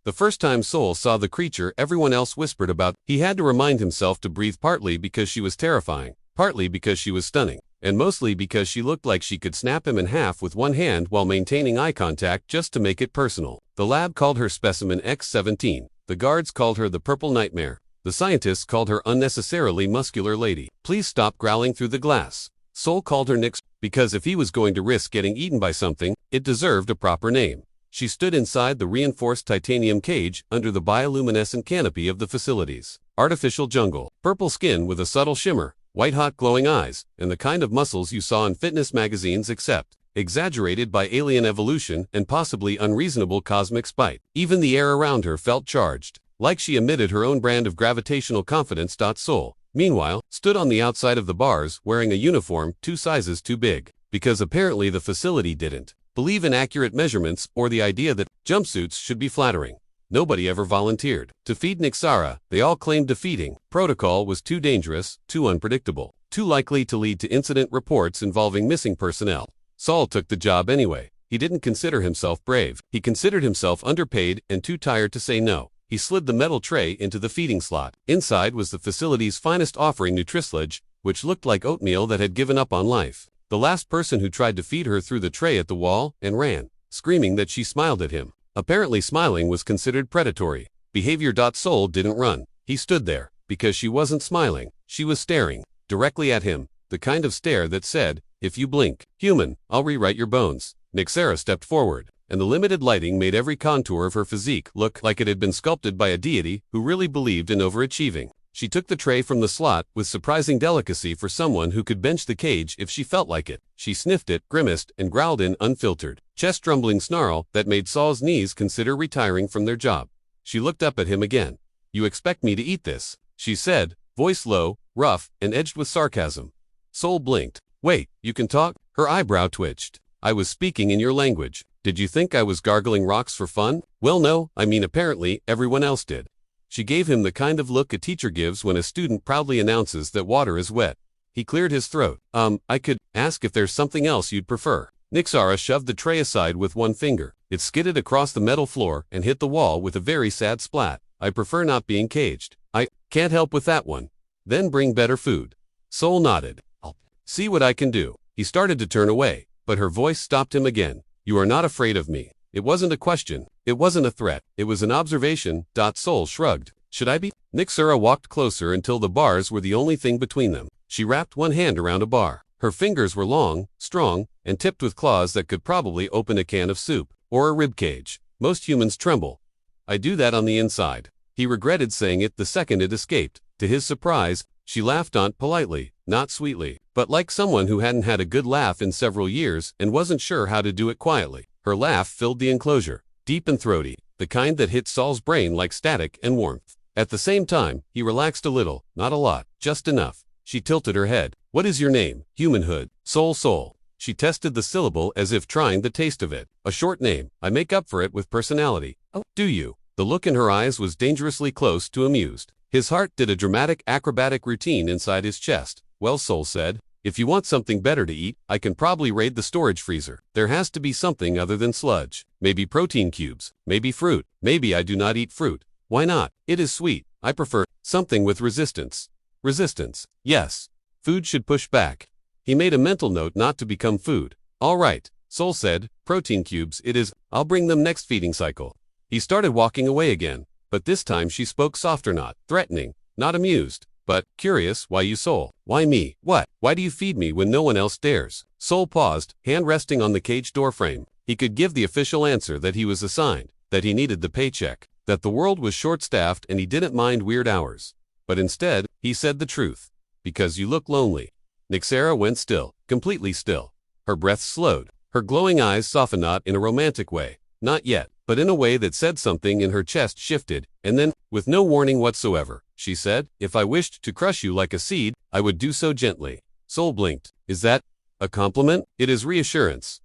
The first time Sol saw the creature everyone else whispered about, he had to remind himself to breathe, partly because she was terrifying, partly because she was stunning, and mostly because she looked like she could snap him in half with one hand while maintaining eye contact just to make it personal. The lab called her Specimen X-17. The guards called her the Purple Nightmare. The scientists called her unnecessarily muscular lady. Please stop growling through the glass. Sol called her Nyx because if he was going to risk getting eaten by something, it deserved a proper name. She stood inside the reinforced titanium cage under the bioluminescent canopy of the facility's artificial jungle. Purple skin with a subtle shimmer, white-hot glowing eyes, and the kind of muscles you saw in fitness magazines except exaggerated by alien evolution and possibly unreasonable cosmic spite. Even the air around her felt charged, like she emitted her own brand of gravitational confidence. Sol, meanwhile, stood on the outside of the bars wearing a uniform 2 sizes too big, because apparently the facility didn't believe in accurate measurements or the idea that jumpsuits should be flattering. Nobody ever volunteered to feed Nyxara. They all claimed defeating protocol was too dangerous, too unpredictable, too likely to lead to incident reports involving missing personnel. Sol took the job anyway. He didn't consider himself brave. He considered himself underpaid and too tired to say no. He slid the metal tray into the feeding slot. Inside was the facility's finest offering, Nutrisledge, which looked like oatmeal that had given up on life. The last person who tried to feed her threw the tray at the wall and ran, screaming that she smiled at him. Apparently smiling was considered predatory behavior. Sol didn't run. He stood there, because she wasn't smiling. She was staring directly at him, the kind of stare that said, if you blink, human, I'll rewrite your bones. Nyxara stepped forward, and the limited lighting made every contour of her physique look like it had been sculpted by a deity who really believed in overachieving. She took the tray from the slot with surprising delicacy for someone who could bench the cage if she felt like it. She sniffed it, grimaced, and growled in unfiltered, chest-rumbling snarl that made Sol's knees consider retiring from their job. She looked up at him again. You expect me to eat this? She said, voice low, rough, and edged with sarcasm. Sol blinked. Wait, you can talk? Her eyebrow twitched. I was speaking in your language. Did you think I was gargling rocks for fun? Well, no, I mean apparently everyone else did. She gave him the kind of look a teacher gives when a student proudly announces that water is wet. He cleared his throat. I could ask if there's something else you'd prefer. Nyxara shoved the tray aside with one finger. It skidded across the metal floor and hit the wall with a very sad splat. I prefer not being caged. I can't help with that one. Then bring better food. Sol nodded. I'll see what I can do. He started to turn away, but her voice stopped him again. You are not afraid of me. It wasn't a question. It wasn't a threat. It was an observation. Sol shrugged. Should I be? Nyxara walked closer until the bars were the only thing between them. She wrapped one hand around a bar. Her fingers were long, strong, and tipped with claws that could probably open a can of soup or a rib cage. Most humans tremble. I do that on the inside. He regretted saying it the second it escaped. To his surprise, she laughed politely, not sweetly, but like someone who hadn't had a good laugh in several years and wasn't sure how to do it quietly. Her laugh filled the enclosure, deep and throaty, the kind that hit Sol's brain like static and warmth. At the same time, he relaxed a little, not a lot, just enough. She tilted her head. What is your name? Humanhood. Sol. She tested the syllable as if trying the taste of it. A short name. I make up for it with personality. Oh, do you? The look in her eyes was dangerously close to amused. His heart did a dramatic acrobatic routine inside his chest. Well, Sol said, if you want something better to eat, I can probably raid the storage freezer. There has to be something other than sludge. Maybe protein cubes. Maybe fruit. Maybe I do not eat fruit. Why not? It is sweet. I prefer something with resistance. Resistance. Yes. Food should push back. He made a mental note not to become food. All right, Sol said, protein cubes it is. I'll bring them next feeding cycle. He started walking away again, but this time she spoke softer, not threatening, not amused, but curious. Why you, Sol? Why me? What? Why do you feed me when no one else dares? Sol paused, hand resting on the cage doorframe. He could give the official answer that he was assigned, that he needed the paycheck, that the world was short-staffed and he didn't mind weird hours. But instead, he said the truth. Because you look lonely. Nyxara went still, completely still. Her breath slowed. Her glowing eyes softened, not in a romantic way. Not yet, but in a way that said something in her chest shifted, and then, with no warning whatsoever, she said, if I wished to crush you like a seed, I would do so gently. Sol blinked. Is that a compliment? It is reassurance.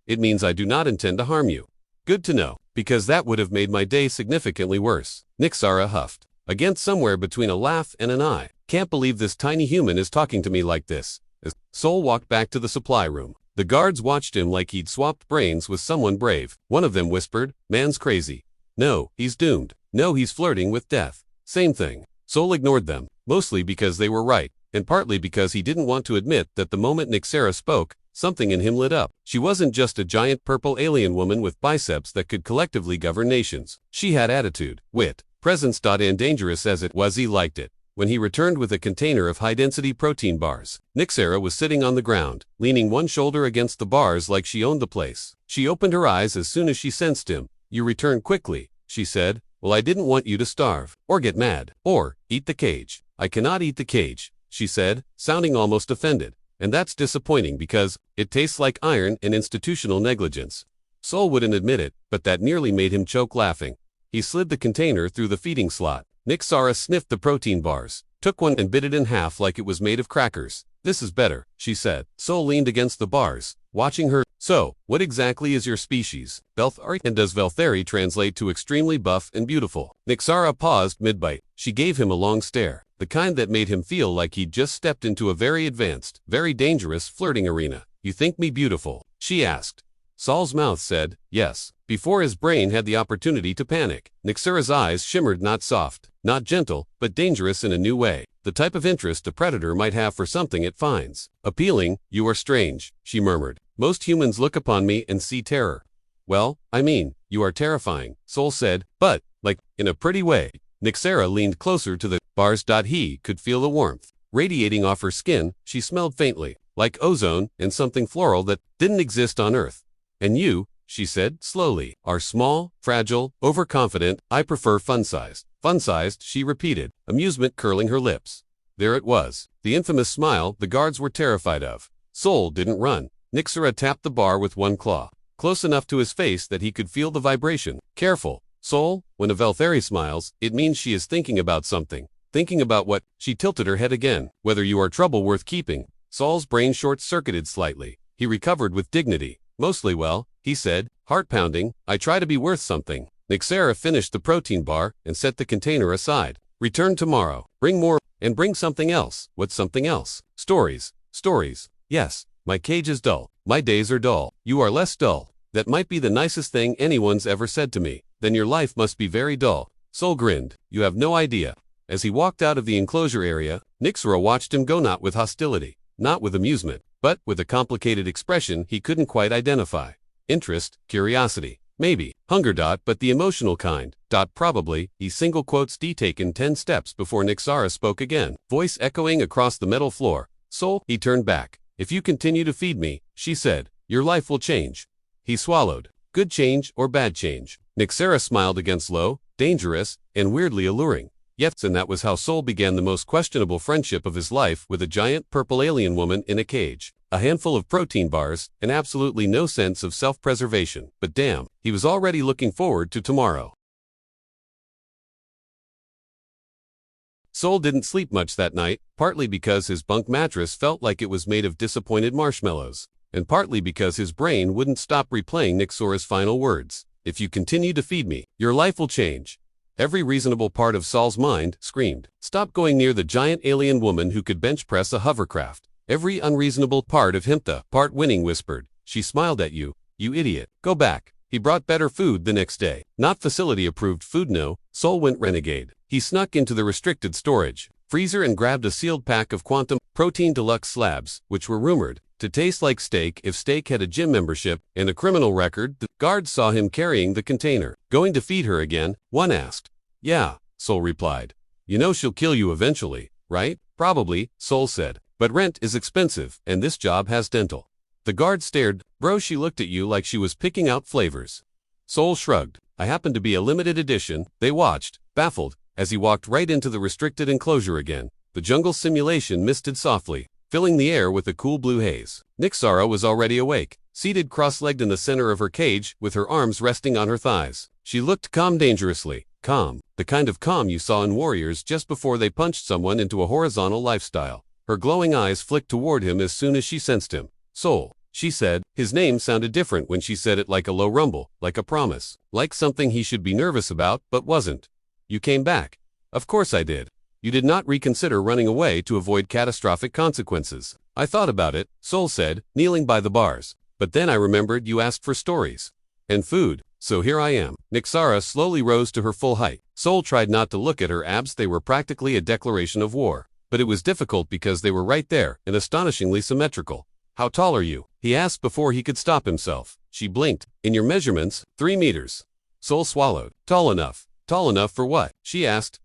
It means I do not intend to harm you. Good to know, because that would have made my day significantly worse. Nyxara huffed. Against somewhere between a laugh and an eye. Can't believe this tiny human is talking to me like this. As Sol walked back to the supply room, the guards watched him like he'd swapped brains with someone brave. One of them whispered, man's crazy. No, he's doomed. No, he's flirting with death. Same thing. Sol ignored them, mostly because they were right, and partly because he didn't want to admit that the moment Nyxara spoke, something in him lit up. She wasn't just a giant purple alien woman with biceps that could collectively govern nations. She had attitude, wit, presence. And dangerous as it was, he liked it. When he returned with a container of high-density protein bars, Nyxara was sitting on the ground, leaning one shoulder against the bars like she owned the place. She opened her eyes as soon as she sensed him. You returned quickly, she said. Well, I didn't want you to starve, or get mad, or eat the cage. I cannot eat the cage, she said, sounding almost offended. And that's disappointing because it tastes like iron and institutional negligence. Sol wouldn't admit it, but that nearly made him choke laughing. He slid the container through the feeding slot. Nyxara sniffed the protein bars, took one and bit it in half like it was made of crackers. This is better, she said. Sol leaned against the bars, watching her. So, what exactly is your species? Velthari? And does Velthari translate to extremely buff and beautiful? Nyxara paused mid-bite. She gave him a long stare, the kind that made him feel like he'd just stepped into a very advanced, very dangerous flirting arena. You think me beautiful? She asked. Sol's mouth said, yes, before his brain had the opportunity to panic. Nyxara's eyes shimmered, not soft, not gentle, but dangerous in a new way. The type of interest a predator might have for something it finds appealing. You are strange, she murmured. Most humans look upon me and see terror. Well, I mean, you are terrifying, Sol said, but, like, in a pretty way. Nyxara leaned closer to the bars. He could feel the warmth radiating off her skin. She smelled faintly, like ozone and something floral that didn't exist on Earth. And you, she said slowly, are small, fragile, overconfident. I prefer fun-sized. Fun-sized, she repeated, amusement curling her lips. There it was, the infamous smile the guards were terrified of. Sol didn't run. Nyxara tapped the bar with one claw, close enough to his face that he could feel the vibration. Careful, Sol, when a Velthari smiles, it means she is thinking about something. Thinking about what? She tilted her head again. Whether you are trouble worth keeping. Sol's brain short-circuited slightly. He recovered with dignity. Mostly well, he said, heart pounding. I try to be worth something. Nyxara finished the protein bar and set the container aside. Return tomorrow. Bring more, and bring something else. What's something else? Stories. Stories. Yes, my cage is dull. My days are dull. You are less dull. That might be the nicest thing anyone's ever said to me. Then your life must be very dull. Sol grinned. You have no idea. As he walked out of the enclosure area, Nyxara watched him go, not with hostility, not with amusement, but with a complicated expression he couldn't quite identify. Interest, curiosity, maybe, hunger. But the emotional kind. Probably, he single quotes taken 10 steps before Nyxara spoke again, voice echoing across the metal floor. Sol, he turned back. If you continue to feed me, she said, your life will change. He swallowed. Good change or bad change? Nyxara smiled again, slow, dangerous, and weirdly alluring. Yes, and that was how Sol began the most questionable friendship of his life with a giant purple alien woman in a cage. A handful of protein bars, and absolutely no sense of self-preservation. But damn, he was already looking forward to tomorrow. Sol didn't sleep much that night, partly because his bunk mattress felt like it was made of disappointed marshmallows, and partly because his brain wouldn't stop replaying Nyxara's final words. If you continue to feed me, your life will change. Every reasonable part of Sol's mind screamed, stop going near the giant alien woman who could bench press a hovercraft. Every unreasonable part of him, the part winning, whispered, she smiled at you, you idiot. Go back. He brought better food the next day. Not facility-approved food, no. Sol went renegade. He snuck into the restricted storage freezer and grabbed a sealed pack of quantum protein deluxe slabs, which were rumored to taste like steak if steak had a gym membership and a criminal record. The guards saw him carrying the container. Going to feed her again? One asked. Yeah, Sol replied. You know she'll kill you eventually, right? Probably, Sol said. But rent is expensive, and this job has dental. The guard stared. Bro, she looked at you like she was picking out flavors. Sol shrugged. I happen to be a limited edition. They watched, baffled, as he walked right into the restricted enclosure again. The jungle simulation misted softly, filling the air with a cool blue haze. Nyxara was already awake, seated cross-legged in the center of her cage, with her arms resting on her thighs. She looked calm, dangerously calm, the kind of calm you saw in warriors just before they punched someone into a horizontal lifestyle. Her glowing eyes flicked toward him as soon as she sensed him. Sol, she said. His name sounded different when she said it, like a low rumble, like a promise, like something he should be nervous about but wasn't. You came back. Of course I did. You did not reconsider running away to avoid catastrophic consequences. I thought about it, Sol said, kneeling by the bars. But then I remembered you asked for stories. And food. So here I am. Nyxara slowly rose to her full height. Sol tried not to look at her abs, they were practically a declaration of war. But it was difficult because they were right there, and astonishingly symmetrical. How tall are you? He asked before he could stop himself. She blinked. In your measurements, 3 meters. Sol swallowed. Tall enough. Tall enough for what? She asked.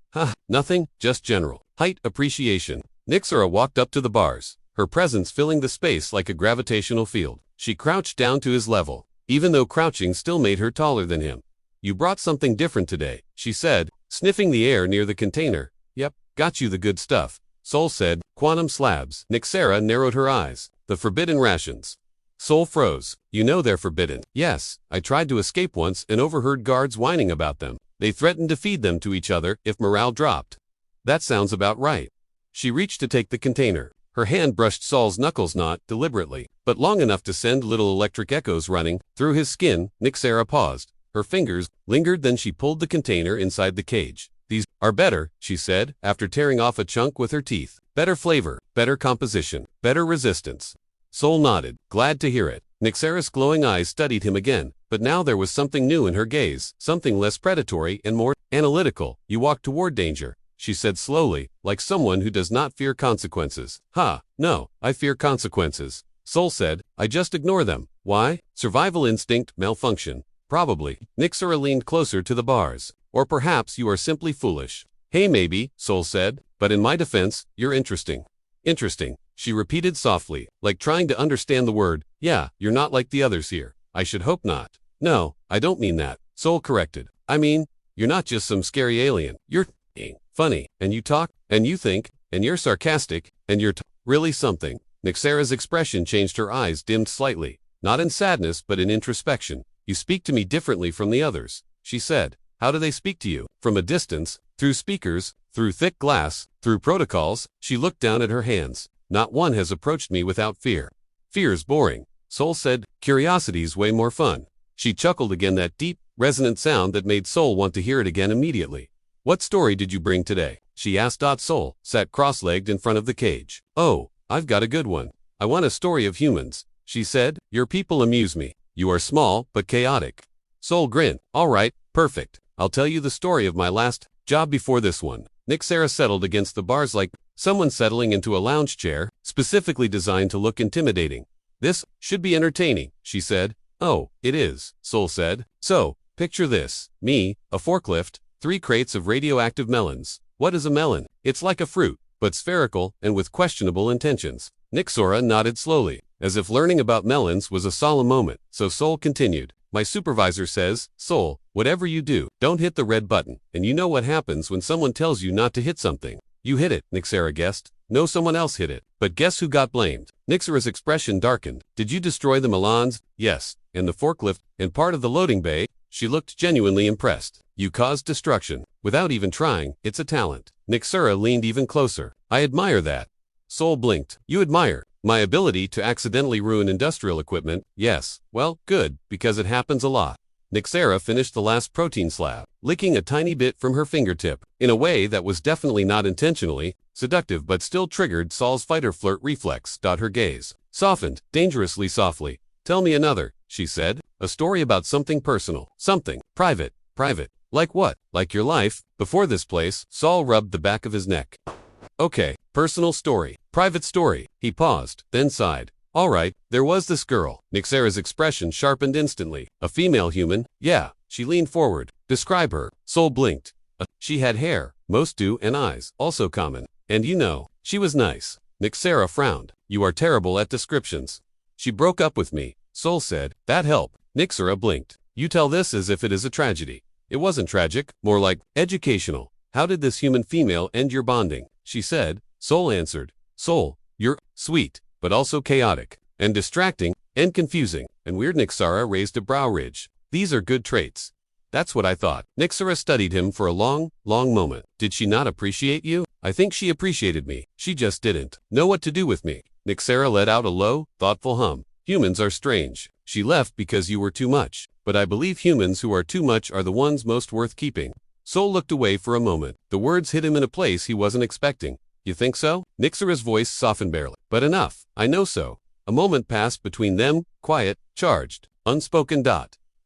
Nothing, just general height appreciation. Nyxara walked up to the bars, her presence filling the space like a gravitational field. She crouched down to his level, even though crouching still made her taller than him. You brought something different today, she said, sniffing the air near the container. Yep, got you the good stuff. Sol said, quantum slabs. Nyxara narrowed her eyes. The forbidden rations. Sol froze. You know they're forbidden. Yes, I tried to escape once and overheard guards whining about them. They threatened to feed them to each other if morale dropped. That sounds about right. She reached to take the container. Her hand brushed Sol's knuckles not deliberately, but long enough to send little electric echoes running through his skin. Nyxara paused. Her fingers lingered, then she pulled the container inside the cage. These are better, she said, after tearing off a chunk with her teeth. Better flavor, better composition, better resistance. Sol nodded, glad to hear it. Nyxara's glowing eyes studied him again, but now there was something new in her gaze, something less predatory and more analytical. You walk toward danger, she said slowly, like someone who does not fear consequences. No, I fear consequences. Sol said, I just ignore them. Why? Survival instinct malfunction. Probably. Nyxara leaned closer to the bars. Or perhaps you are simply foolish. Hey, maybe, Sol said, but in my defense, you're interesting. Interesting, she repeated softly, like trying to understand the word. Yeah, you're not like the others here. I should hope not. No, I don't mean that, Sol corrected. I mean, you're not just some scary alien. You're funny, and you talk, and you think, and you're sarcastic, and you're really something. Nyxara's expression changed, her eyes dimmed slightly, not in sadness but in introspection. You speak to me differently from the others, she said. How do they speak to you? From a distance, through speakers, through thick glass, through protocols. She looked down at her hands. Not one has approached me without fear. Fear's boring, Sol said. Curiosity's way more fun. She chuckled again, that deep, resonant sound that made Sol want to hear it again immediately. What story did you bring today? She asked. Sol sat cross-legged in front of the cage. Oh, I've got a good one. I want a story of humans, she said. Your people amuse me. You are small, but chaotic. Sol grinned. All right, perfect. I'll tell you the story of my last job before this one. Nyxara settled against the bars like someone settling into a lounge chair, specifically designed to look intimidating. This should be entertaining, she said. Oh, it is, Sol said. So, picture this. Me, a forklift, 3 crates of radioactive melons. What is a melon? It's like a fruit, but spherical and with questionable intentions. Nyxara nodded slowly, as if learning about melons was a solemn moment. So Sol continued. My supervisor says, Sol, whatever you do, don't hit the red button. And you know what happens when someone tells you not to hit something. You hit it, Nyxara guessed. No, someone else hit it. But guess who got blamed? Nyxara's expression darkened. Did you destroy the melons? Yes. And the forklift, and part of the loading bay? She looked genuinely impressed. You caused destruction. Without even trying, it's a talent. Nyxara leaned even closer. I admire that. Sol blinked. You admire my ability to accidentally ruin industrial equipment? Yes. Well, good, because it happens a lot. Nyxara finished the last protein slab, licking a tiny bit from her fingertip, in a way that was definitely not intentionally seductive but still triggered Sol's fight-or-flirt reflex. Her gaze softened, dangerously softly. Tell me another, she said. A story about something personal, something private. Private. Like what? Like your life, before this place? Sol rubbed the back of his neck. Okay, personal story, private story. He paused, then sighed. All right, there was this girl. Nyxara's expression sharpened instantly. A female human? Yeah. She leaned forward. Describe her. Sol blinked. She had hair, most do, and eyes, also common. And you know, she was nice. Nyxara frowned. You are terrible at descriptions. She broke up with me, Sol said. That helped. Nyxara blinked. You tell this as if it is a tragedy. It wasn't tragic, more like educational. How did this human female end your bonding? She said. Sol answered. Sol, you're sweet, but also chaotic, and distracting, and confusing, and weird. Nyxara raised a brow ridge. These are good traits. That's what I thought. Nyxara studied him for a long, long moment. Did she not appreciate you? I think she appreciated me. She just didn't know what to do with me. Nyxara let out a low, thoughtful hum. Humans are strange. She left because you were too much. But I believe humans who are too much are the ones most worth keeping. Sol looked away for a moment. The words hit him in a place he wasn't expecting. You think so? Nyxara's voice softened barely. But enough. I know so. A moment passed between them, quiet, charged, unspoken.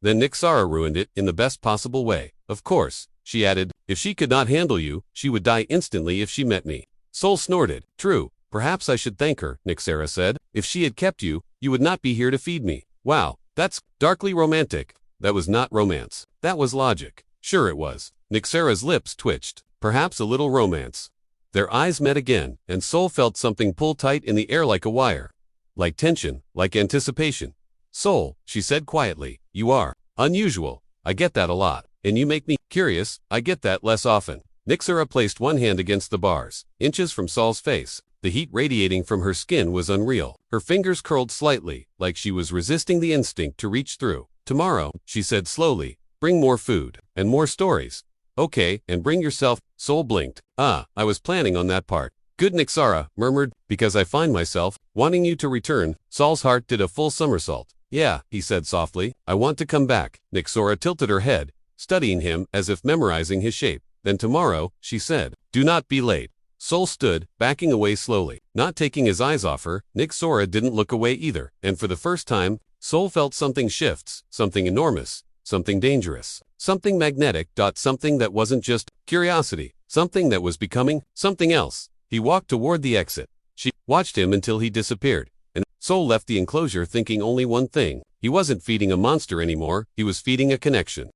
Then Nyxara ruined it in the best possible way. Of course, she added, if she could not handle you, she would die instantly if she met me. Sol snorted. True, perhaps I should thank her, Nyxara said. If she had kept you, you would not be here to feed me. Wow, that's darkly romantic. That was not romance. That was logic. Sure it was. Nyxara's lips twitched. Perhaps a little romance. Their eyes met again, and Sol felt something pull tight in the air like a wire. Like tension, like anticipation. Sol, she said quietly, you are unusual. I get that a lot. And you make me curious. I get that less often. Nyxara placed one hand against the bars, inches from Sol's face. The heat radiating from her skin was unreal. Her fingers curled slightly, like she was resisting the instinct to reach through. Tomorrow, she said slowly, bring more food, and more stories. Okay, and bring yourself. Sol blinked. I was planning on that part. Good, Nyxara murmured, because I find myself wanting you to return. Sol's heart did a full somersault. Yeah, he said softly, I want to come back. Nyxara tilted her head, studying him as if memorizing his shape. Then tomorrow, she said, do not be late. Sol stood, backing away slowly. Not taking his eyes off her, Nyxara didn't look away either, and for the first time, Sol felt something shifts, something enormous, something dangerous, something magnetic. Something that wasn't just curiosity, something that was becoming something else. He walked toward the exit. She watched him until he disappeared, and Sol left the enclosure thinking only one thing. He wasn't feeding a monster anymore, he was feeding a connection.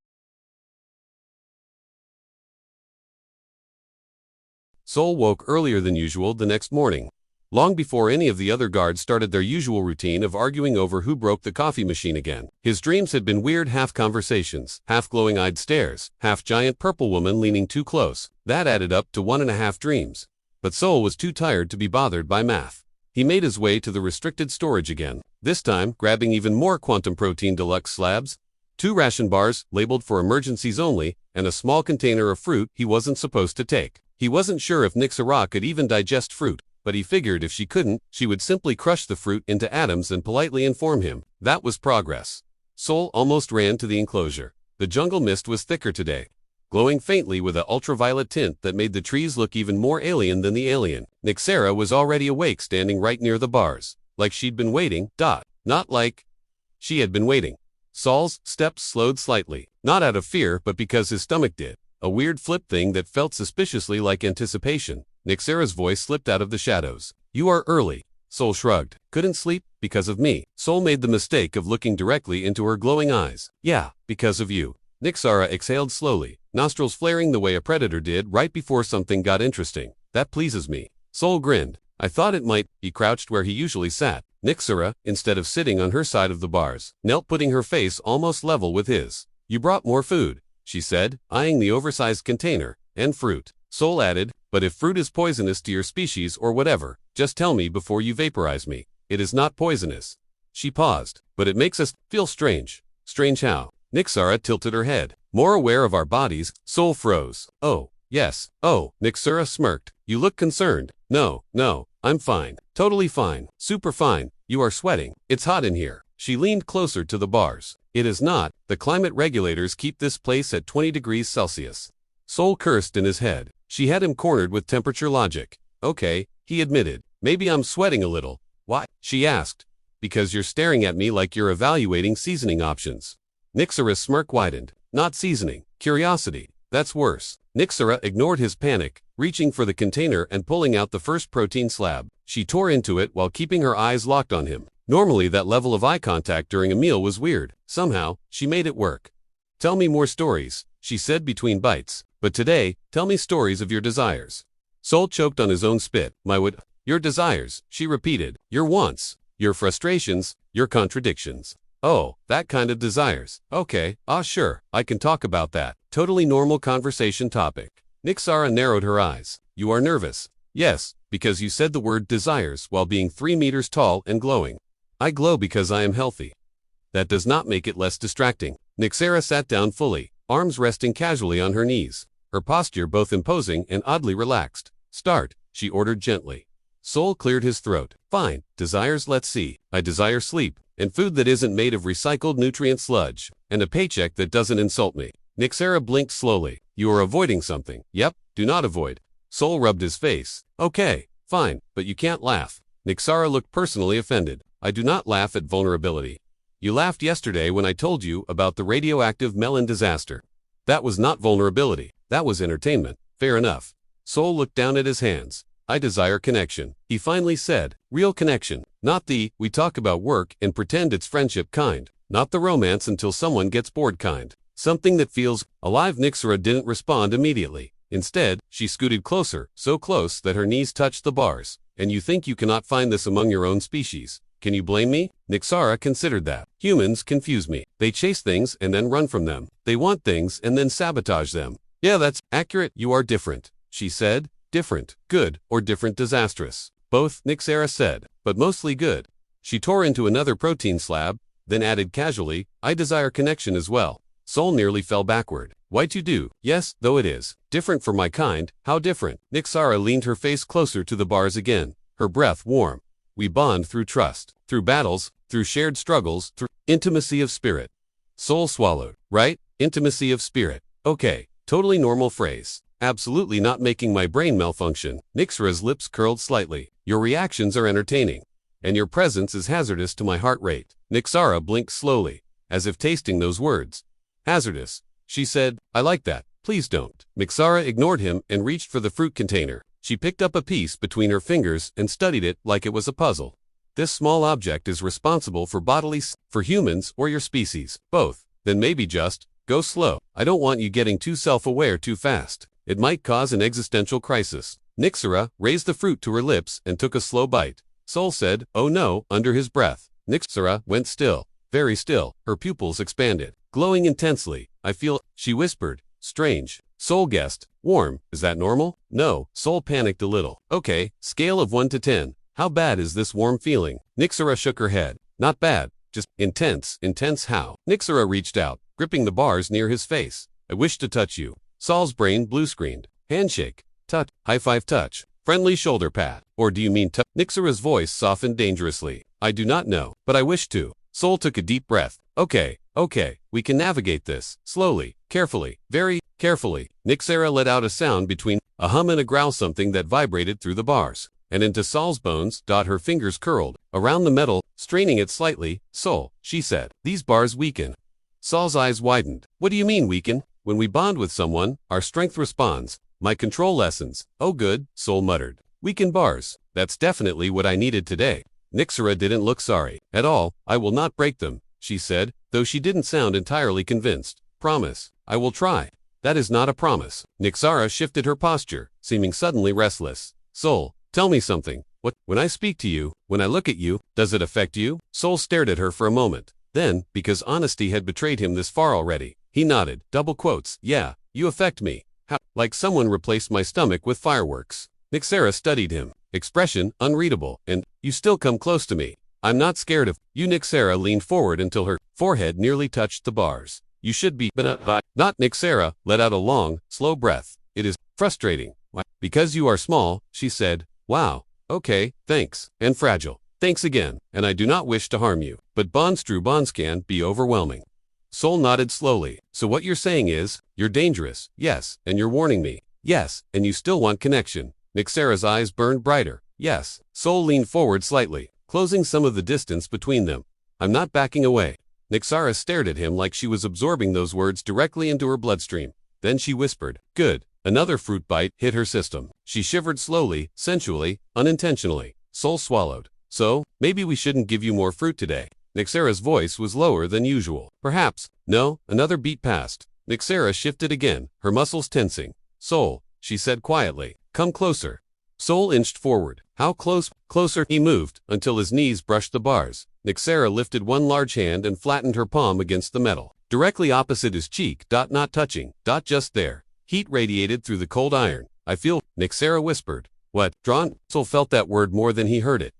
Sol woke earlier than usual the next morning, long before any of the other guards started their usual routine of arguing over who broke the coffee machine again. His dreams had been weird half-conversations, half-glowing-eyed stares, half-giant purple woman leaning too close. That added up to 1.5 dreams. But Sol was too tired to be bothered by math. He made his way to the restricted storage again, this time grabbing even more quantum protein deluxe slabs, 2 ration bars labeled for emergencies only, and a small container of fruit he wasn't supposed to take. He wasn't sure if Nyxara could even digest fruit, but he figured if she couldn't, she would simply crush the fruit into atoms and politely inform him. That was progress. Sol almost ran to the enclosure. The jungle mist was thicker today, glowing faintly with an ultraviolet tint that made the trees look even more alien than the alien. Nyxara was already awake, standing right near the bars, like she'd been waiting. Not like she had been waiting. Sol's steps slowed slightly, not out of fear but because his stomach did. A weird flip thing that felt suspiciously like anticipation. Nyxara's voice slipped out of the shadows. You are early. Sol shrugged. Couldn't sleep? Because of me. Sol made the mistake of looking directly into her glowing eyes. Yeah, because of you. Nyxara exhaled slowly, nostrils flaring the way a predator did right before something got interesting. That pleases me. Sol grinned. I thought it might. He crouched where he usually sat. Nyxara, instead of sitting on her side of the bars, knelt, putting her face almost level with his. You brought more food, she said, eyeing the oversized container, and fruit. Sol added, but if fruit is poisonous to your species or whatever, just tell me before you vaporize me. It is not poisonous. She paused, but it makes us feel strange. Strange how? Nyxara tilted her head. More aware of our bodies. Sol froze. Oh, yes. Oh, Nyxara smirked. You look concerned. No, I'm fine. Totally fine. Super fine. You are sweating. It's hot in here. She leaned closer to the bars. It is not. The climate regulators keep this place at 20 degrees Celsius. Sol cursed in his head. She had him cornered with temperature logic. Okay, he admitted. Maybe I'm sweating a little. Why? She asked. Because you're staring at me like you're evaluating seasoning options. Nyxara's smirk widened. Not seasoning. Curiosity. That's worse. Nyxara ignored his panic, reaching for the container and pulling out the first protein slab. She tore into it while keeping her eyes locked on him. Normally that level of eye contact during a meal was weird. Somehow, she made it work. Tell me more stories, she said between bites. But today, tell me stories of your desires. Sol choked on his own spit. Your desires, she repeated. Your wants, your frustrations, your contradictions. Oh, that kind of desires. Okay, sure, I can talk about that. Totally normal conversation topic. Nyxara narrowed her eyes. You are nervous. Yes, because you said the word desires while being 3 meters tall and glowing. I glow because I am healthy. That does not make it less distracting. Nyxara sat down fully, arms resting casually on her knees, her posture both imposing and oddly relaxed. Start, she ordered gently. Sol cleared his throat. Fine, desires, let's see. I desire sleep, and food that isn't made of recycled nutrient sludge, and a paycheck that doesn't insult me. Nyxara blinked slowly. You are avoiding something. Yep, do not avoid. Sol rubbed his face. Okay, fine, but you can't laugh. Nyxara looked personally offended. I do not laugh at vulnerability. You laughed yesterday when I told you about the radioactive melon disaster. That was not vulnerability. That was entertainment. Fair enough. Sol looked down at his hands. I desire connection, he finally said. Real connection. Not the, we talk about work and pretend it's friendship kind. Not the romance until someone gets bored kind. Something that feels alive. Nyxara didn't respond immediately. Instead, she scooted closer, so close that her knees touched the bars. And you think you cannot find this among your own species? Can you blame me? Nyxara considered that. Humans confuse me. They chase things and then run from them. They want things and then sabotage them. Yeah, that's accurate. You are different, she said. Different, good, or different, disastrous. Both, Nyxara said, but mostly good. She tore into another protein slab, then added casually, I desire connection as well. Sol nearly fell backward. White you do, yes, though it is. Different for my kind, how different? Nyxara leaned her face closer to the bars again, her breath warm. We bond through trust, through battles, through shared struggles, through intimacy of spirit. Sol swallowed, right? Intimacy of spirit. Okay, totally normal phrase. Absolutely not making my brain malfunction. Nyxara's lips curled slightly. Your reactions are entertaining. And your presence is hazardous to my heart rate. Nyxara blinked slowly, as if tasting those words. Hazardous. She said, I like that. Please don't. Nyxara ignored him and reached for the fruit container. She picked up a piece between her fingers and studied it like it was a puzzle. This small object is responsible for for humans or your species. Both. Then maybe just, go slow. I don't want you getting too self-aware too fast. It might cause an existential crisis. Nyxara raised the fruit to her lips and took a slow bite. Sol said, oh no, under his breath. Nyxara went still. Very still. Her pupils expanded. Glowing intensely. I feel, she whispered. Strange. Sol guessed. Warm. Is that normal? No. Sol panicked a little. Okay, scale of 1 to 10. How bad is this warm feeling? Nyxara shook her head. Not bad. Just intense. Intense how? Nyxara reached out, gripping the bars near his face. I wish to touch you. Sol's brain blue-screened. Handshake. Touch. High-five touch. Friendly shoulder pat. Or do you mean touch? Nyxara's voice softened dangerously. I do not know, but I wish to. Sol took a deep breath. Okay, we can navigate this. Slowly, carefully, very carefully. Nyxara let out a sound between a hum and a growl, something that vibrated through the bars. And into Sol's bones, her fingers curled around the metal, straining it slightly. Sol, she said, these bars weaken. Sol's eyes widened. What do you mean weaken? When we bond with someone, our strength responds. My control lessens. Oh good, Sol muttered. Weaken bars. That's definitely what I needed today. Nyxara didn't look sorry at all. I will not break them, she said, though she didn't sound entirely convinced. Promise. I will try. That is not a promise. Nyxara shifted her posture, seeming suddenly restless. Sol, tell me something. What? When I speak to you, when I look at you, does it affect you? Sol stared at her for a moment. Then, because honesty had betrayed him this far already, he nodded. Double quotes. Yeah, you affect me. How? Like someone replaced my stomach with fireworks. Nyxara studied him. Expression unreadable. And, you still come close to me. I'm not scared of you. Nyxara leaned forward until her forehead nearly touched the bars. You should be, but not. Nyxara let out a long, slow breath. It is frustrating. Why? Because you are small, she said. Wow. Okay, thanks. And fragile. Thanks again. And I do not wish to harm you. But bonds can be overwhelming. Sol nodded slowly. So what you're saying is, you're dangerous. Yes. And you're warning me. Yes. And you still want connection. Nyxara's eyes burned brighter. Yes. Sol leaned forward slightly, closing some of the distance between them. I'm not backing away. Nyxara stared at him like she was absorbing those words directly into her bloodstream. Then she whispered, good. Another fruit bite hit her system. She shivered slowly, sensually, unintentionally. Sol swallowed. So, maybe we shouldn't give you more fruit today. Nyxara's voice was lower than usual. Perhaps. No, another beat passed. Nyxara shifted again, her muscles tensing. Sol, she said quietly. Come closer. Sol inched forward. How close? Closer. He moved, until his knees brushed the bars. Nyxara lifted one large hand and flattened her palm against the metal. Directly opposite his cheek. Not touching. Just there. Heat radiated through the cold iron. I feel, Nyxara whispered. What? Drawn? Sol felt that word more than he heard it.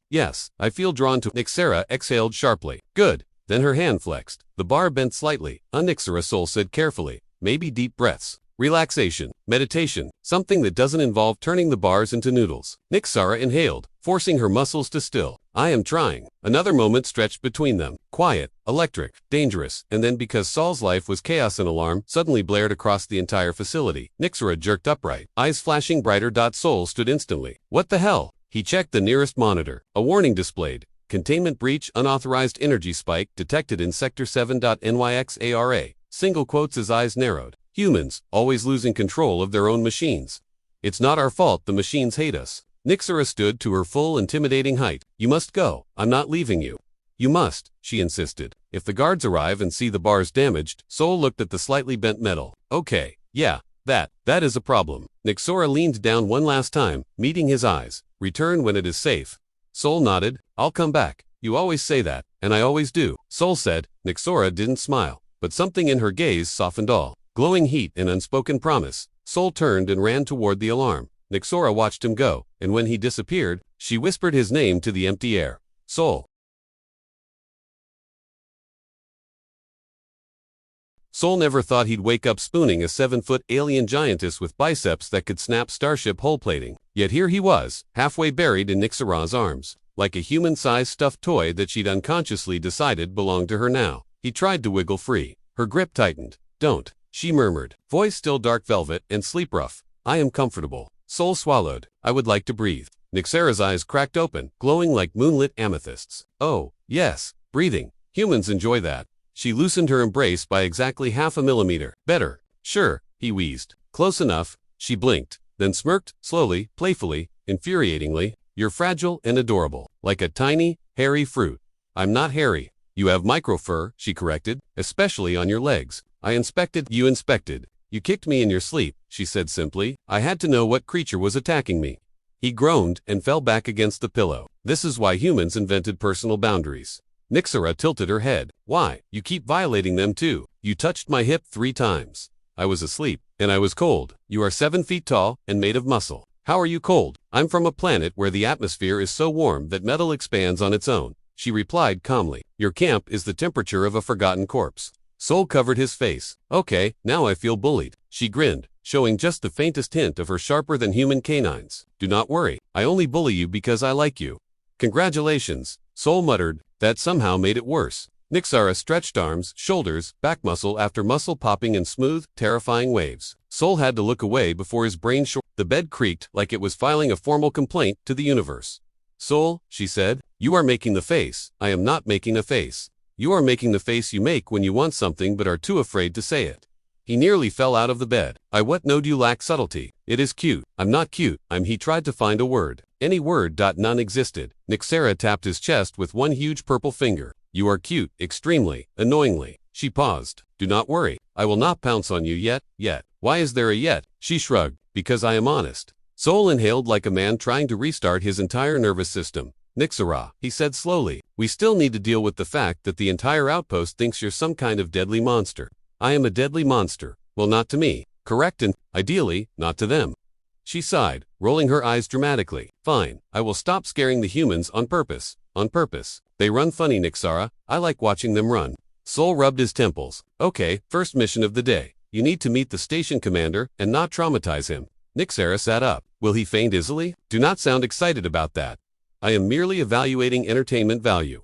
Yes, I feel drawn to. Nyxara exhaled sharply. Good. Then her hand flexed. The bar bent slightly. Nyxara, Sol said carefully. Maybe deep breaths. Relaxation. Meditation. Something that doesn't involve turning the bars into noodles. Nyxara inhaled, forcing her muscles to still. I am trying. Another moment stretched between them. Quiet, electric, dangerous, and then because Sol's life was chaos, an alarm suddenly blared across the entire facility. Nyxara jerked upright, eyes flashing brighter. Sol stood instantly. What the hell? He checked the nearest monitor. A warning displayed. Containment breach, unauthorized energy spike detected in Sector 7.NYXARA. Single quotes, his eyes narrowed. Humans, always losing control of their own machines. It's not our fault the machines hate us. Nyxara stood to her full intimidating height. You must go. I'm not leaving you. You must, she insisted. If the guards arrive and see the bars damaged, Sol looked at the slightly bent metal. Okay, yeah, that is a problem. Nyxara leaned down one last time, meeting his eyes. Return when it is safe. Sol nodded. I'll come back. You always say that, and I always do, Sol said. Nyxara didn't smile, but something in her gaze softened all. Glowing heat and unspoken promise. Sol turned and ran toward the alarm. Nyxara watched him go, and when he disappeared, she whispered his name to the empty air. Sol. Sol never thought he'd wake up spooning a 7-foot alien giantess with biceps that could snap starship hull plating. Yet here he was, halfway buried in Nyxara's arms, like a human-sized stuffed toy that she'd unconsciously decided belonged to her now. He tried to wiggle free. Her grip tightened. Don't, she murmured, voice still dark velvet and sleep rough. I am comfortable. Sol swallowed. I would like to breathe. Nyxara's eyes cracked open, glowing like moonlit amethysts. Oh, yes, breathing. Humans enjoy that. She loosened her embrace by exactly 0.5 millimeter. Better. Sure, he wheezed. Close enough. She blinked, then smirked, slowly, playfully, infuriatingly. You're fragile and adorable, like a tiny, hairy fruit. I'm not hairy. You have microfur, she corrected, especially on your legs. I inspected. You inspected. You kicked me in your sleep, she said simply. I had to know what creature was attacking me. He groaned and fell back against the pillow. This is why humans invented personal boundaries. Nyxara tilted her head. Why? You keep violating them too. You touched my hip 3 times. I was asleep, and I was cold. You are 7 feet tall and made of muscle. How are you cold? I'm from a planet where the atmosphere is so warm that metal expands on its own, she replied calmly. Your camp is the temperature of a forgotten corpse. Sol covered his face. Okay, now I feel bullied. She grinned, showing just the faintest hint of her sharper-than-human canines. Do not worry. I only bully you because I like you. Congratulations, Sol muttered. That somehow made it worse. Nyxara stretched arms, shoulders, back muscle after muscle popping in smooth, terrifying waves. Sol had to look away before his brain shorted. The bed creaked like it was filing a formal complaint to the universe. Sol, she said, you are making the face. I am not making a face. You are making the face you make when you want something but are too afraid to say it. He nearly fell out of the bed. I what no do you lack subtlety. It is cute. I'm not cute. He tried to find a word. Any word. None existed. Nyxara tapped his chest with one huge purple finger. You are cute, extremely, annoyingly. She paused. Do not worry. I will not pounce on you yet. Why is there a yet? She shrugged. Because I am honest. Sol inhaled like a man trying to restart his entire nervous system. Nyxara, he said slowly. We still need to deal with the fact that the entire outpost thinks you're some kind of deadly monster. I am a deadly monster. Well, not to me. Correct, and, ideally, not to them. She sighed, rolling her eyes dramatically. Fine, I will stop scaring the humans on purpose. On purpose. They run funny, Nyxara. I like watching them run. Sol rubbed his temples. Okay, first mission of the day. You need to meet the station commander and not traumatize him. Nyxara sat up. Will he faint easily? Do not sound excited about that. I am merely evaluating entertainment value.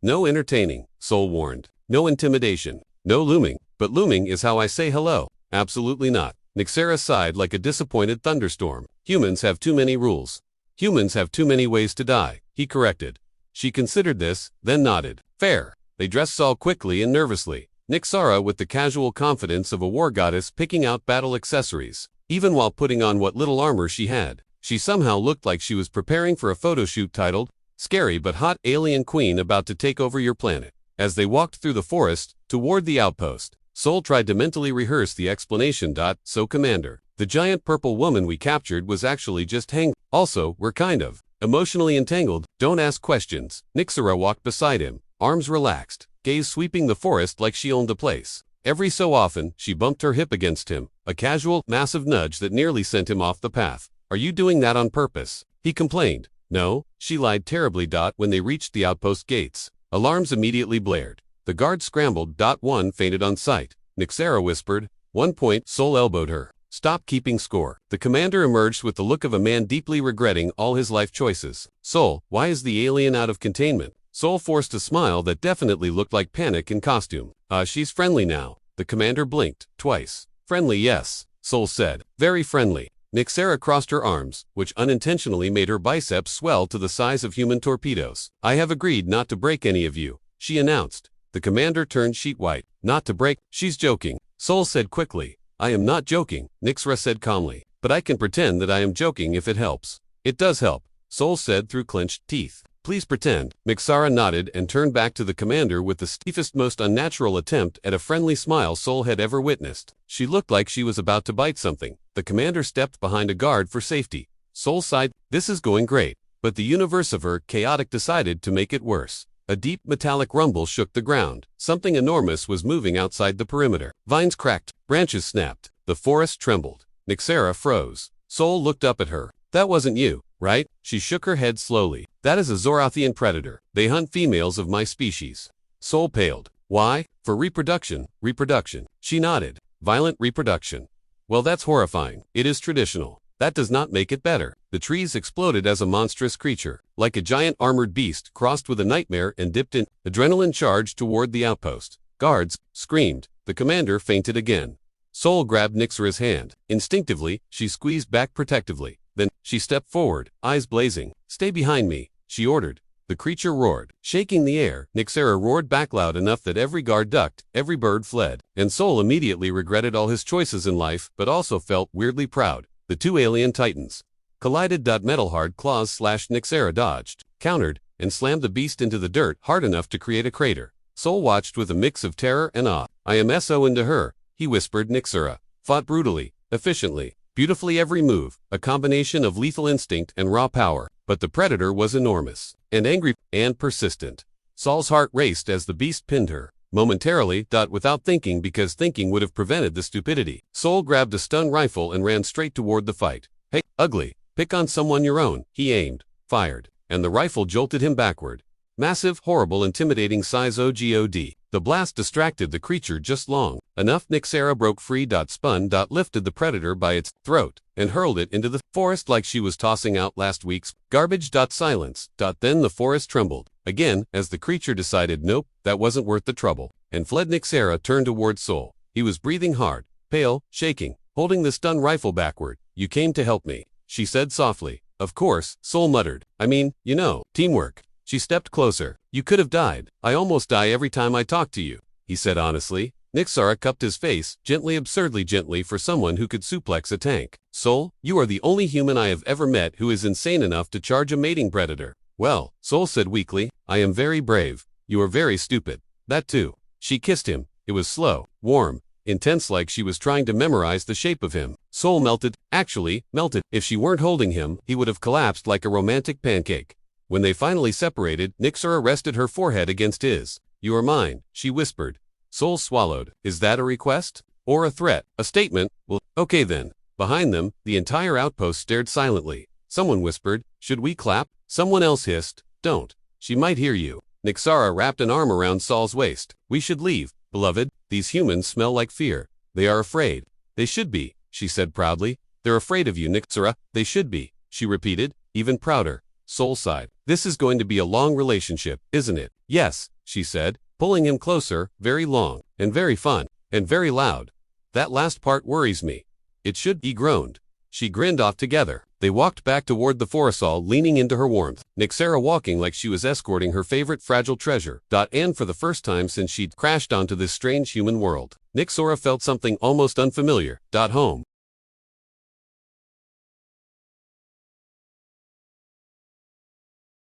No entertaining, Sol warned. No intimidation. No looming. But looming is how I say hello. Absolutely not. Nyxara sighed like a disappointed thunderstorm. Humans have too many rules. Humans have too many ways to die, he corrected. She considered this, then nodded. Fair. They dressed Sol quickly and nervously. Nyxara with the casual confidence of a war goddess picking out battle accessories. Even while putting on what little armor she had, she somehow looked like she was preparing for a photo shoot titled, Scary but Hot Alien Queen About to Take Over Your Planet. As they walked through the forest, toward the outpost, Sol tried to mentally rehearse the explanation. So Commander, the giant purple woman we captured was actually just Also, we're kind of emotionally entangled. Don't ask questions. Nyxara walked beside him, arms relaxed, gaze sweeping the forest like she owned the place. Every so often, she bumped her hip against him, a casual, massive nudge that nearly sent him off the path. Are you doing that on purpose? He complained. No, she lied terribly. When they reached the outpost gates, alarms immediately blared. The guards scrambled. One fainted on sight. Nyxara whispered. 1 point. Sol elbowed her. Stop keeping score. The commander emerged with the look of a man deeply regretting all his life choices. Sol, why is the alien out of containment? Sol forced a smile that definitely looked like panic in costume. She's friendly now. The commander blinked. Twice. Friendly, yes, Sol said. Very friendly. Nyxara crossed her arms, which unintentionally made her biceps swell to the size of human torpedoes. I have agreed not to break any of you, she announced. The commander turned sheet white. Not to break, she's joking, Sol said quickly. I am not joking, Nyxara said calmly. But I can pretend that I am joking if it helps. It does help, Sol said through clenched teeth. Please pretend. Nyxara nodded and turned back to the commander with the stiffest, most unnatural attempt at a friendly smile Sol had ever witnessed. She looked like she was about to bite something. The commander stepped behind a guard for safety. Sol sighed. This is going great. But the universe of her chaotic decided to make it worse. A deep metallic rumble shook the ground. Something enormous was moving outside the perimeter. Vines cracked. Branches snapped. The forest trembled. Nyxara froze. Sol looked up at her. That wasn't you, right? She shook her head slowly. That is a Zorathian predator. They hunt females of my species. Sol paled. Why? For reproduction. Reproduction. She nodded. Violent reproduction. Well, that's horrifying. It is traditional. That does not make it better. The trees exploded as a monstrous creature, like a giant armored beast crossed with a nightmare and dipped in. Adrenaline charged toward the outpost. Guards screamed. The commander fainted again. Sol grabbed Nyxara's hand. Instinctively, she squeezed back protectively. Then, she stepped forward, eyes blazing. Stay behind me, she ordered. The creature roared. Shaking the air, Nyxara roared back loud enough that every guard ducked, every bird fled. And Sol immediately regretted all his choices in life, but also felt weirdly proud. The two alien titans collided. Metal hard claws slashed. Nyxara dodged, countered, and slammed the beast into the dirt hard enough to create a crater. Sol watched with a mix of terror and awe. I am so into her, he whispered. Nyxara fought brutally, efficiently, beautifully every move, a combination of lethal instinct and raw power. But the predator was enormous, and angry, and persistent. Sol's heart raced as the beast pinned her. Momentarily, without thinking, because thinking would have prevented the stupidity. Sol grabbed a stun rifle and ran straight toward the fight. Hey, ugly, pick on someone your own. He aimed, fired, and the rifle jolted him backward. Massive, horrible, intimidating size OGOD. The blast distracted the creature just long enough. Nyxara broke free. Spun. Lifted the predator by its throat and hurled it into the forest like she was tossing out last week's garbage. Silence. Then the forest trembled again as the creature decided nope, that wasn't worth the trouble, and fled. Nyxara turned toward Sol. He was breathing hard, pale, shaking, holding the stun rifle backward. You came to help me, she said softly. Of course, Sol muttered. I mean, you know, teamwork. She stepped closer. You could have died. I almost die every time I talk to you, he said honestly. Nyxara cupped his face, gently, absurdly gently for someone who could suplex a tank. Sol, you are the only human I have ever met who is insane enough to charge a mating predator. Well, Sol said weakly, I am very brave. You are very stupid. That too. She kissed him. It was slow, warm, intense, like she was trying to memorize the shape of him. Sol melted, actually, melted. If she weren't holding him, he would have collapsed like a romantic pancake. When they finally separated, Nyxara rested her forehead against his. You are mine, she whispered. Sol swallowed. Is that a request? Or a threat? A statement? Well, okay then. Behind them, the entire outpost stared silently. Someone whispered, should we clap? Someone else hissed, don't. She might hear you. Nyxara wrapped an arm around Sol's waist. We should leave, beloved. These humans smell like fear. They are afraid. They should be, she said proudly. They're afraid of you, Nyxara. They should be, she repeated, even prouder. Sol sighed. This is going to be a long relationship, isn't it? Yes, she said, pulling him closer, very long, and very fun, and very loud. That last part worries me. It should, he groaned. She grinned off together. They walked back toward the forestall, leaning into her warmth. Nyxara walking like she was escorting her favorite fragile treasure. And for the first time since she'd crashed onto this strange human world, Nyxara felt something almost unfamiliar. Home.